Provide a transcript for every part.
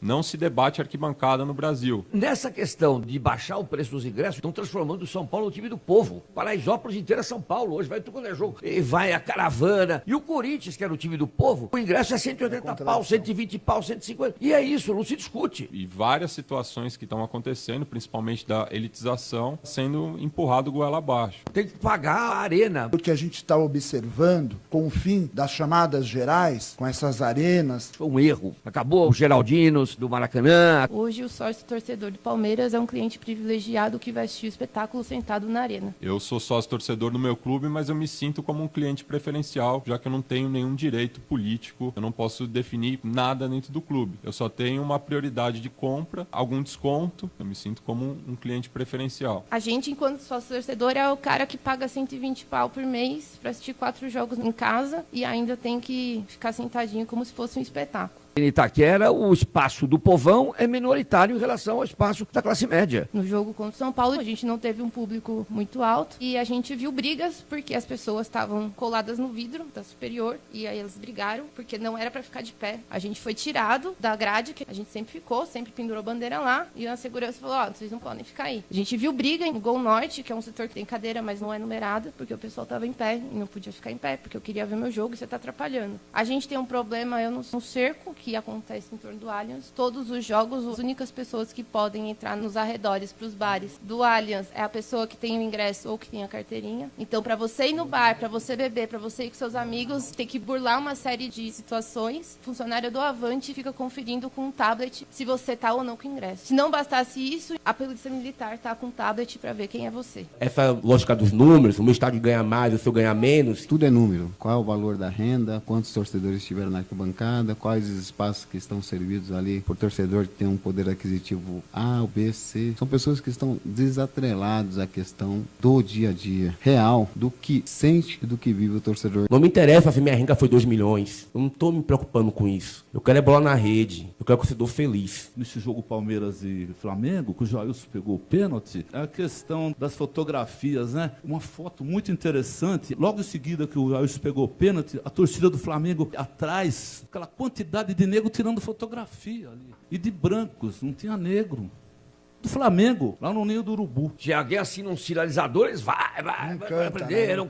Não se debate arquibancada no Brasil. Nessa questão de baixar o preço dos ingressos, estão transformando o São Paulo no time do povo. Paraisópolis inteira é São Paulo, hoje vai tudo quando é jogo. E vai a caravana. E o Corinthians, que era o time do povo, o ingresso é 180 pau, 120 pau, 150. E é isso, não se discute. E várias situações que estão acontecendo, principalmente da elitização, sendo empurrado goela abaixo. Tem que pagar a arena. O que a gente está observando com o fim das chamadas gerais, com essas arenas... Foi um erro. Acabou os Geraldinos, do Maracanã. Hoje o sócio torcedor do Palmeiras é um cliente privilegiado que vai assistir o espetáculo sentado na arena. Eu sou sócio torcedor no meu clube, mas eu me sinto como um cliente preferencial, já que eu não tenho nenhum direito político, eu não posso definir nada dentro do clube. Eu só tenho uma prioridade de compra, algum desconto, eu me sinto como um cliente preferencial. A gente, enquanto sócio torcedor, é o cara que paga 120 pau por mês para assistir 4 jogos em casa e ainda tem que ficar sentadinho como se fosse um espetáculo. Em Itaquera, o espaço do povão é minoritário em relação ao espaço da classe média. No jogo contra o São Paulo, a gente não teve um público muito alto e a gente viu brigas porque as pessoas estavam coladas no vidro da superior e aí elas brigaram porque não era para ficar de pé. A gente foi tirado da grade, que a gente sempre ficou, sempre pendurou bandeira lá e a segurança falou, ó, vocês não podem ficar aí. A gente viu briga em Gol Norte, que é um setor que tem cadeira, mas não é numerada, porque o pessoal estava em pé e não podia ficar em pé, porque eu queria ver meu jogo e você está atrapalhando. A gente tem um problema, no cerco, que acontece em torno do Allianz. Todos os jogos, as únicas pessoas que podem entrar nos arredores, para os bares do Allianz, é a pessoa que tem o ingresso ou que tem a carteirinha. Então, para você ir no bar, para você beber, para você ir com seus amigos, tem que burlar uma série de situações. O funcionário do Avante fica conferindo com um tablet se você tá ou não com ingresso. Se não bastasse isso, a polícia militar tá com um tablet para ver quem é você. Essa lógica dos números, o meu estádio ganha mais, o seu ganha menos. Tudo é número. Qual é o valor da renda, quantos torcedores estiveram na arquibancada, quais os espaços que estão servidos ali por torcedor que tem um poder aquisitivo A, B, C. São pessoas que estão desatreladas à questão do dia a dia real, do que sente e do que vive o torcedor. Não me interessa se minha renda foi 2 milhões. Eu não estou me preocupando com isso. Eu quero é bola na rede. Eu quero que o torcedor feliz. Nesse jogo Palmeiras e Flamengo, que o Jailson pegou o pênalti, é a questão das fotografias, né? Uma foto muito interessante. Logo em seguida que o Jailson pegou o pênalti, a torcida do Flamengo atrás, aquela quantidade de negro tirando fotografia ali. E de brancos, não tinha negro. Do Flamengo, lá no Ninho do Urubu. Se alguém assina um sinalizador, eles vai aprender, não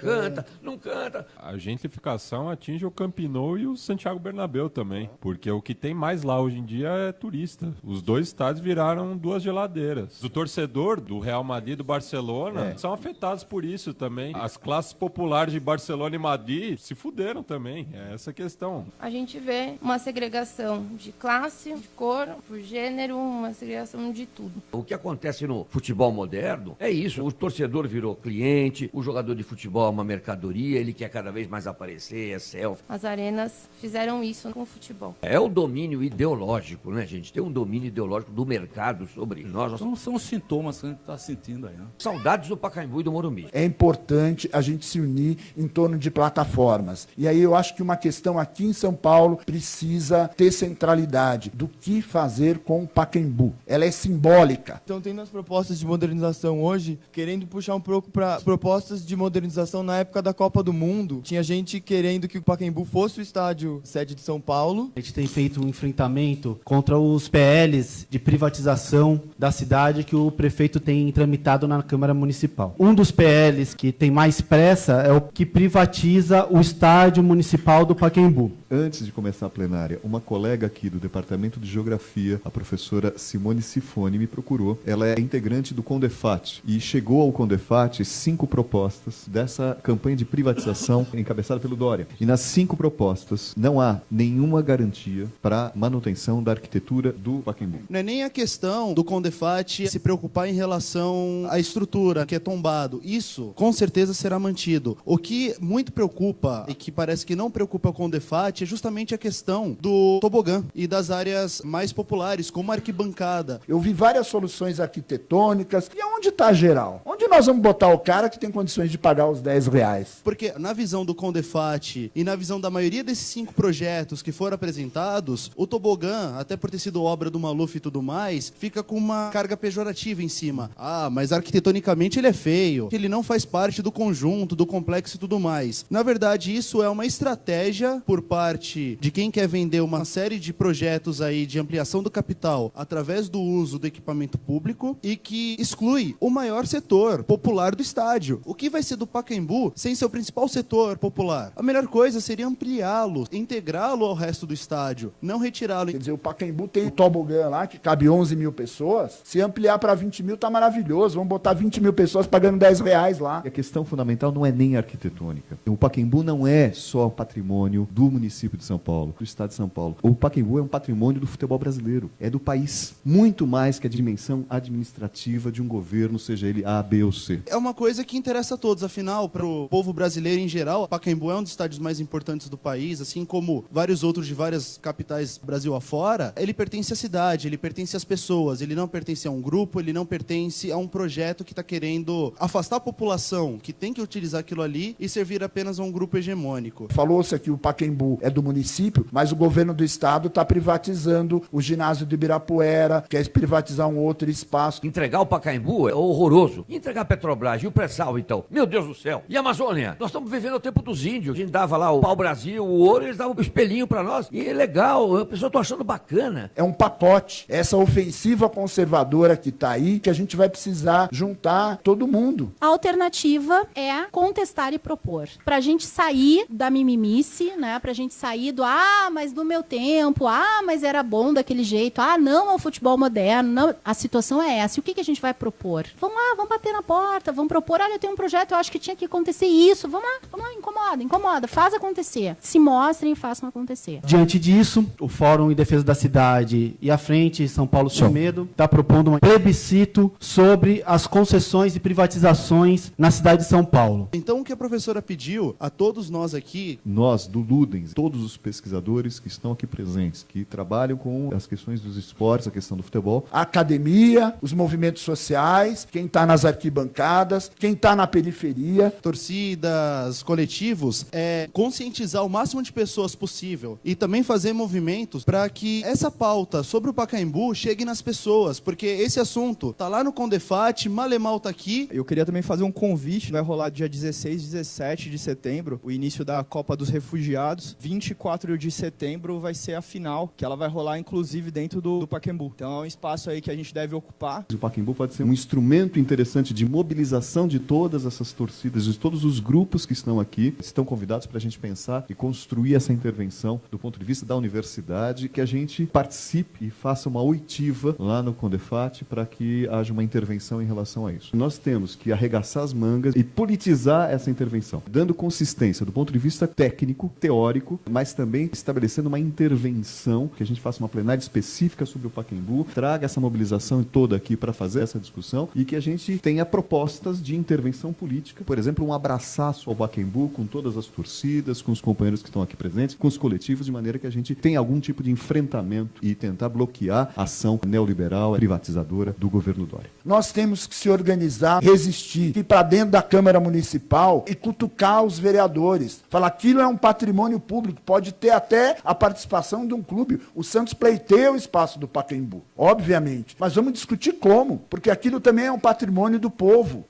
canta. A gentrificação atinge o Camp Nou e o Santiago Bernabéu também, porque o que tem mais lá hoje em dia é turista. Os dois estádios viraram 2 geladeiras. O torcedor do Real Madrid e do Barcelona são afetados por isso também. As classes populares de Barcelona e Madrid se fuderam também, é essa a questão. A gente vê uma segregação de classe, de cor, por gênero, uma segregação de tudo. O que acontece no futebol moderno é isso. O torcedor virou cliente, o jogador de futebol é uma mercadoria, ele quer cada vez mais aparecer, é selfie. As arenas fizeram isso com o futebol. É o domínio ideológico, né, gente? Tem um domínio ideológico do mercado sobre nós. São os sintomas que a gente está sentindo aí, né? Saudades do Pacaembu e do Morumbi. É importante a gente se unir em torno de plataformas. E aí eu acho que uma questão aqui em São Paulo precisa ter centralidade do que fazer com o Pacaembu. Ela é simbólica. Então, tem nas propostas de modernização hoje, querendo puxar um pouco para propostas de modernização na época da Copa do Mundo. Tinha gente querendo que o Pacaembu fosse o estádio sede de São Paulo. A gente tem feito um enfrentamento contra os PLs de privatização da cidade que o prefeito tem tramitado na Câmara Municipal. Um dos PLs que tem mais pressa é o que privatiza o estádio municipal do Pacaembu. Antes de começar a plenária, uma colega aqui do Departamento de Geografia, a professora Simone Sifoni, me procurou. Ela é integrante do Condefat e chegou ao Condefat 5 propostas dessa campanha de privatização encabeçada pelo Dória. E nas 5 propostas não há nenhuma garantia para manutenção da arquitetura do Pacaembu. Não é nem a questão do Condefat se preocupar em relação à estrutura, que é tombado. Isso, com certeza, será mantido. O que muito preocupa e que parece que não preocupa o Condefat é justamente a questão do tobogã e das áreas mais populares, como a arquibancada. Eu vi várias soluções arquitetônicas. E onde está a geral? Onde nós vamos botar o cara que tem condições de pagar os R$10? Porque na visão do Condefat e na visão da maioria desses 5 projetos que foram apresentados, o tobogã, até por ter sido obra do Maluf e tudo mais, fica com uma carga pejorativa em cima. Ah, mas arquitetonicamente ele é feio, ele não faz parte do conjunto, do complexo e tudo mais. Na verdade, isso é uma estratégia por parte parte de quem quer vender uma série de projetos aí de ampliação do capital através do uso do equipamento público e que exclui o maior setor popular do estádio. O que vai ser do Pacaembu sem seu principal setor popular? A melhor coisa seria ampliá-lo, integrá-lo ao resto do estádio, não retirá-lo. Quer dizer, o Pacaembu tem um tobogã lá que cabe 11 mil pessoas. Se ampliar para 20 mil, tá maravilhoso. Vamos botar 20 mil pessoas pagando R$10 lá. E a questão fundamental não é nem arquitetônica. O Pacaembu não é só patrimônio do município de São Paulo, do estado de São Paulo. O Pacaembu é um patrimônio do futebol brasileiro. É do país. Muito mais que a dimensão administrativa de um governo, seja ele A, B ou C. É uma coisa que interessa a todos. Afinal, para o povo brasileiro em geral, o Pacaembu é um dos estádios mais importantes do país, assim como vários outros de várias capitais Brasil afora. Ele pertence à cidade, ele pertence às pessoas, ele não pertence a um grupo, ele não pertence a um projeto que está querendo afastar a população que tem que utilizar aquilo ali e servir apenas a um grupo hegemônico. Falou-se aqui o Pacaembu é do município, mas o governo do estado está privatizando o ginásio do Ibirapuera, quer privatizar um outro espaço. Entregar o Pacaembu é horroroso. E entregar a Petrobras e o pré-sal, então? Meu Deus do céu. E a Amazônia? Nós estamos vivendo o tempo dos índios. A gente dava lá o pau-brasil, o ouro, eles davam o espelhinho para nós. E é legal, a pessoa está achando bacana. É um pacote. Essa ofensiva conservadora que está aí, que a gente vai precisar juntar todo mundo. A alternativa é contestar e propor. Pra gente sair da mimimice, né? Pra gente sair do, mas no meu tempo, mas era bom daquele jeito, não é o futebol moderno, não. A situação é essa. E o que a gente vai propor? Vamos lá, vamos bater na porta, vamos propor, olha, eu tenho um projeto, eu acho que tinha que acontecer isso, vamos lá, incomoda, faz acontecer. Se mostrem e façam acontecer. Diante disso, o Fórum em Defesa da Cidade e a Frente São Paulo Sem Medo está propondo um plebiscito sobre as concessões e privatizações na cidade de São Paulo. Então o que a professora pediu a todos nós aqui... Nós, do Ludens, todos os pesquisadores que estão aqui presentes, que trabalham com as questões dos esportes, a questão do futebol. A academia, os movimentos sociais, quem está nas arquibancadas, quem está na periferia. Torcidas, coletivos, conscientizar o máximo de pessoas possível e também fazer movimentos para que essa pauta sobre o Pacaembu chegue nas pessoas, porque esse assunto está lá no Condefat, Malemal está aqui. Eu queria também fazer um convite, vai rolar dia 16 e 17 de setembro, o início da Copa dos Refugiados. 24 de setembro vai ser a final, que ela vai rolar inclusive dentro do Pacaembu. Então é um espaço aí que a gente deve ocupar. O Pacaembu pode ser um instrumento interessante de mobilização de todas essas torcidas, de todos os grupos que estão aqui, estão convidados para a gente pensar e construir essa intervenção do ponto de vista da universidade, que a gente participe e faça uma oitiva lá no Condefat para que haja uma intervenção em relação a isso. Nós temos que arregaçar as mangas e politizar essa intervenção, dando consistência do ponto de vista técnico, teórico, mas também estabelecendo uma intervenção, que a gente faça uma plenária específica sobre o Pacaembu, traga essa mobilização toda aqui para fazer essa discussão e que a gente tenha propostas de intervenção política, por exemplo, um abraçaço ao Pacaembu com todas as torcidas, com os companheiros que estão aqui presentes, com os coletivos, de maneira que a gente tenha algum tipo de enfrentamento e tentar bloquear a ação neoliberal, privatizadora do governo Dória. Nós temos que se organizar, resistir, ir para dentro da Câmara Municipal e cutucar os vereadores. Falar, aquilo é um patrimônio público, pode ter até a participação de um clube. O Santos pleiteia o espaço do Pacaembu, obviamente. Mas vamos discutir como, porque aquilo também é um patrimônio do povo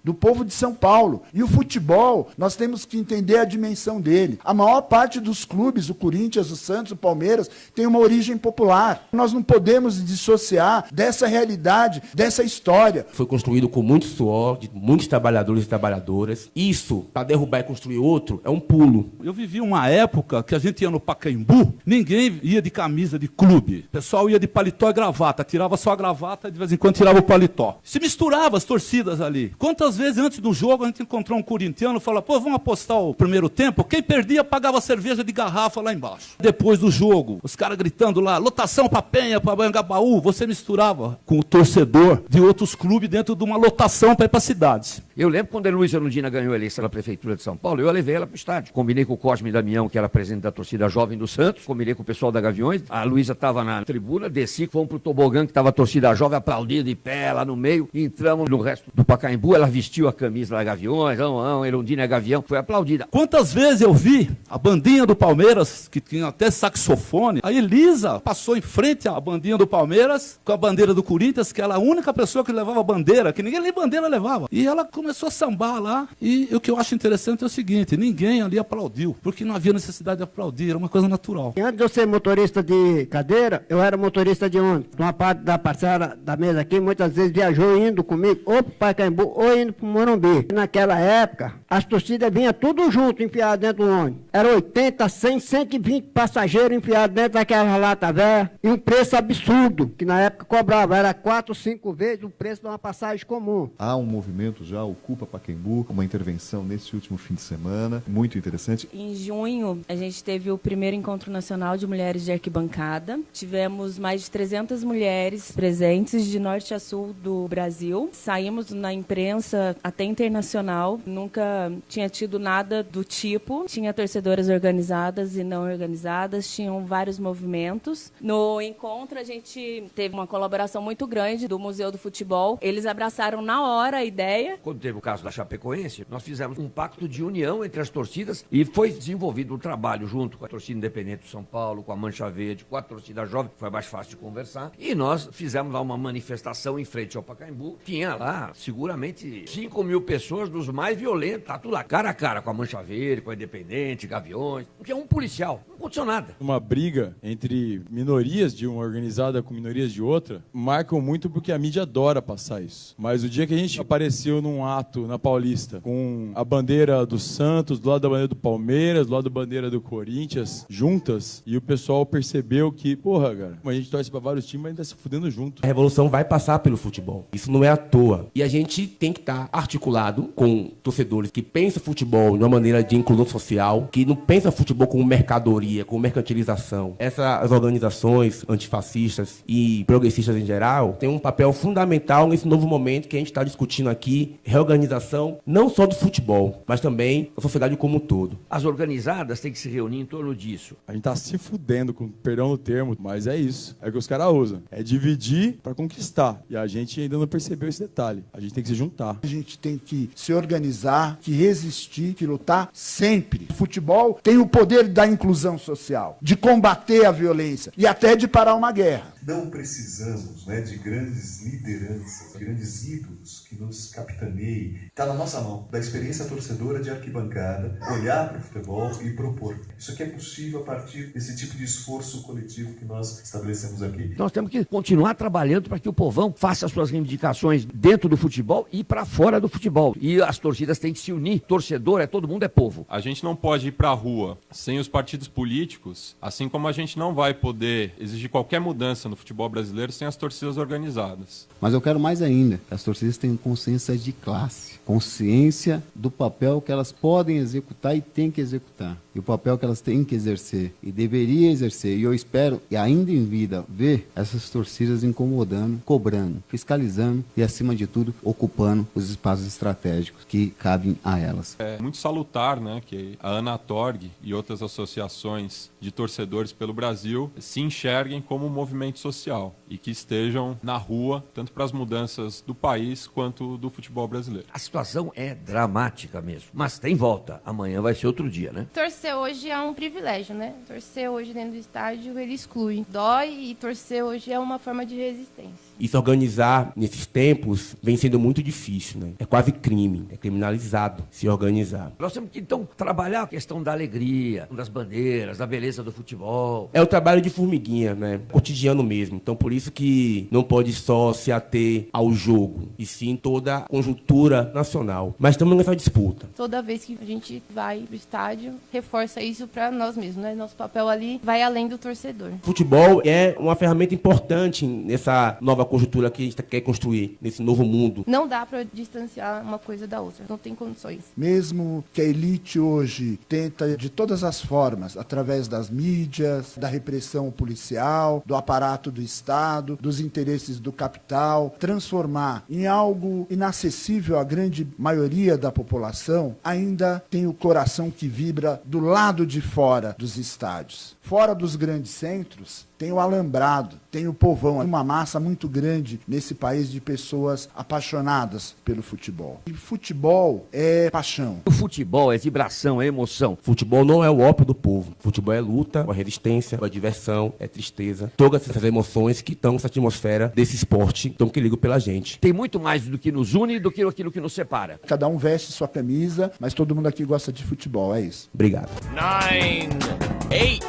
de São Paulo. E o futebol, nós temos que entender a dimensão dele. A maior parte dos clubes, o Corinthians, o Santos, o Palmeiras, tem uma origem popular. Nós não podemos dissociar dessa realidade, dessa história. Foi construído com muito suor, de muitos trabalhadores e trabalhadoras. Isso, para derrubar e construir outro, é um pulo. Eu vivi uma época que a gente ia no Pacaembu, ninguém ia de camisa de clube. O pessoal ia de paletó e gravata, tirava só a gravata e de vez em quando tirava o paletó. Se misturava as torcidas ali. Quantas vezes antes do jogo a gente encontrou um corintiano e falou, vamos apostar o primeiro tempo? Quem perdia pagava cerveja de garrafa lá embaixo. Depois do jogo, os caras gritando lá, lotação para Penha, para Bangabaú, você misturava com o torcedor de outros clubes dentro de uma lotação para ir para cidades. Eu lembro quando a Luísa Erundina ganhou a eleição na Prefeitura de São Paulo, eu levei ela para o estádio. Combinei com o Cosme Damião, que era presidente da torcida jovem do Santos, combinei com o pessoal da Gaviões, a Luísa estava na tribuna, desci, fomos pro tobogã, que estava a torcida jovem aplaudida de pé lá no meio, e entramos no resto do Pacaembu, ela vestiu a camisa da Gaviões, Erundina é Gavião, foi aplaudida. Quantas vezes eu vi a bandinha do Palmeiras, que tinha até saxofone, a Elisa passou em frente à bandinha do Palmeiras, com a bandeira do Corinthians, que era a única pessoa que levava bandeira, que ninguém nem bandeira levava. E ela começou a sambar lá, e o que eu acho interessante é o seguinte, ninguém ali aplaudiu, porque não havia necessidade de aplaudir. aplaudir, era uma coisa natural. Antes de eu ser motorista de cadeira, eu era motorista de ônibus. Uma parte da parcela da mesa aqui, muitas vezes viajou indo comigo, ou pro Pacaembu, ou indo pro Morumbi. Naquela época, as torcidas vinham tudo junto, enfiado dentro do ônibus. Era 80, 100, 120 passageiros enfiados dentro daquela lata velha. E um preço absurdo, que na época cobrava. Era 4, 5 vezes o preço de uma passagem comum. Há um movimento já, Ocupa Pacaembu, uma intervenção nesse último fim de semana, muito interessante. Em junho, a gente teve o primeiro Encontro Nacional de Mulheres de Arquibancada. Tivemos mais de 300 mulheres presentes de norte a sul do Brasil. Saímos na imprensa até internacional. Nunca tinha tido nada do tipo. Tinha torcedoras organizadas e não organizadas. Tinham vários movimentos. No encontro, a gente teve uma colaboração muito grande do Museu do Futebol. Eles abraçaram na hora a ideia. Quando teve o caso da Chapecoense, nós fizemos um pacto de união entre as torcidas e foi desenvolvido um trabalho junto com a torcida independente de São Paulo, com a Mancha Verde, com a torcida jovem, foi mais fácil de conversar. E nós fizemos lá uma manifestação em frente ao Pacaembu. Tinha lá, seguramente, 5 mil pessoas dos mais violentos. Tá tudo lá, cara a cara com a Mancha Verde, com a Independente, Gaviões. Não tinha um policial, não aconteceu nada. Uma briga entre minorias de uma organizada com minorias de outra marcam muito porque a mídia adora passar isso. Mas o dia que a gente apareceu num ato na Paulista com a bandeira do Santos, do lado da bandeira do Palmeiras, do lado da bandeira do Corinthians, juntas, e o pessoal percebeu que, porra, cara, a gente torce pra vários times, mas a gente tá se fudendo junto. A revolução vai passar pelo futebol. Isso não é à toa. E a gente tem que estar articulado com torcedores que pensam futebol de uma maneira de inclusão social, que não pensam futebol como mercadoria, como mercantilização. Essas organizações antifascistas e progressistas em geral têm um papel fundamental nesse novo momento que a gente está discutindo aqui, reorganização não só do futebol, mas também da sociedade como um todo. As organizadas têm que se reunir em torno disso. A gente tá se fudendo, com perdão no termo, mas é isso. É o que os caras usam. É dividir para conquistar. E a gente ainda não percebeu esse detalhe. A gente tem que se juntar. A gente tem que se organizar, que resistir, que lutar sempre. O futebol tem o poder da inclusão social, de combater a violência e até de parar uma guerra. Não precisamos, né, de grandes lideranças, grandes ídolos que nos capitaneiem. Está na nossa mão, da experiência torcedora de arquibancada, olhar para o futebol e propor. Isso aqui é possível a partir desse tipo de esforço coletivo que nós estabelecemos aqui. Nós temos que continuar trabalhando para que o povão faça suas reivindicações dentro do futebol e para fora do futebol. E as torcidas têm que se unir. Torcedor todo mundo é povo. A gente não pode ir para a rua sem os partidos políticos, assim como a gente não vai poder exigir qualquer mudança no futebol brasileiro sem as torcidas organizadas. Mas eu quero mais ainda, que as torcidas tenham consciência de classe, consciência do papel que elas podem executar e têm que executar, e o papel que elas têm que exercer e deveria exercer. E eu espero, e ainda em vida, ver essas torcidas incomodando, cobrando, fiscalizando e, acima de tudo, ocupando os espaços estratégicos que cabem a elas. É muito salutar, né, que a Anatorg e outras associações de torcedores pelo Brasil se enxerguem como um movimento social e que estejam na rua, tanto para as mudanças do país quanto do futebol brasileiro. A situação é dramática mesmo, mas tem volta. Amanhã vai ser outro dia, né? Torcer hoje é um privilégio, né? Torcer hoje dentro do estádio, ele exclui. Dói e torcer hoje é uma forma de resistência. E se organizar nesses tempos vem sendo muito difícil, né? É quase crime, é criminalizado se organizar. Nós temos que, então, trabalhar a questão da alegria, das bandeiras, da beleza do futebol. É o trabalho de formiguinha, né? Cotidiano mesmo. Então, por isso que não pode só se ater ao jogo, e sim toda a conjuntura nacional. Mas estamos nessa disputa. Toda vez que a gente vai pro estádio, reforça isso para nós mesmos, né? Nosso papel ali vai além do torcedor. Futebol é uma ferramenta importante nessa nova conjuntura que a gente quer construir, nesse novo mundo. Não dá para distanciar uma coisa da outra, não tem condições. Mesmo que a elite hoje tenta de todas as formas, através das mídias, da repressão policial, do aparato do Estado, dos interesses do capital, transformar em algo inacessível à grande maioria da população, ainda tem o coração que vibra do lado de fora dos estádios. Fora dos grandes centros, tem o alambrado, tem o povão, uma massa muito grande nesse país de pessoas apaixonadas pelo futebol. E futebol é paixão. O futebol é vibração, é emoção. Futebol não é o ópio do povo. Futebol é luta, é resistência, é diversão, é tristeza. Todas essas emoções que estão nessa atmosfera desse esporte, estão que ligam pela gente. Tem muito mais do que nos une do que aquilo que nos separa. Cada um veste sua camisa, mas todo mundo aqui gosta de futebol, é isso. Obrigado. 9 8,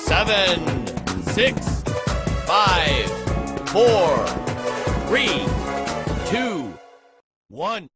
7, 6, 5, 4, 3, 2, 1.